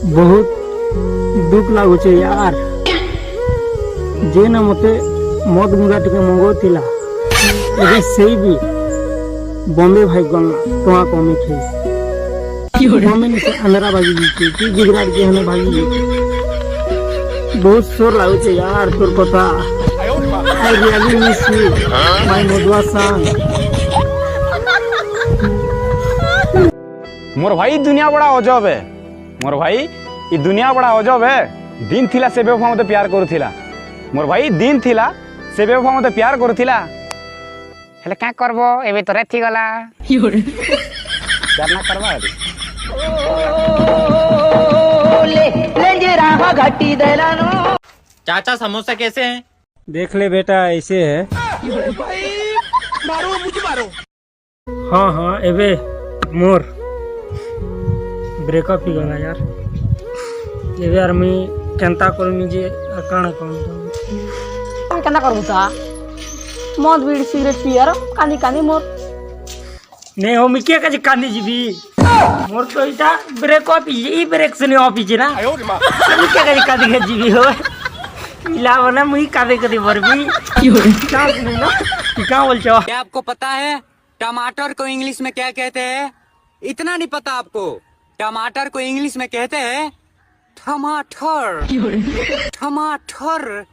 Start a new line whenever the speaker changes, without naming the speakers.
बहुत दुख लगुचे यार जे ना मते मद मुगा टिके मंगोतिला एबे सेई भी बॉम्बे भाई गला तो कमे खे बॉम्बे ने अंदरा भागी की गुजरात के हने भागी बहुत शोर लगुचे यार तोर कथा I really miss you my मधुआ सांग।
मोर भाई दुनिया बड़ा अजब है। मोर भाई ये दुनिया बड़ा अजब है। दिन थिला से बेवफा मते प्यार करूथिला। मोर भाई दिन थिला से बेवफा मते प्यार करूथिला हेले का करबो एबे तो रेथी गला प्यार ना करबा रे
ले राहा घाटी देलानो।
चाचा समोसा कैसे हैं?
देख ले बेटा ऐसे है।
मारो मुझे मारो।
हाँ हाँ एबे मोर ब्रेकअप ही गला यार एबे यार मी केंता करमी जे काना कम
केना करबू ता मद बीड़ी सिगरेट पियर कानी कानी मोर
ने हो मी के काजी कांदी जीबी मोर तो इटा ब्रेकअप ई ब्रेक से नहीं ऑफिस ना मी के काजी कांदी के जीबी हो मिला बना मुई कादे कदी बरबी क्या सुनी ना क्या बोल छो।
क्या आपको पता है टमाटर को इंग्लिश में क्या कहते हैं? इतना नहीं पता आपको? टमाटर को इंग्लिश में कहते हैं टमाटर। टमाटर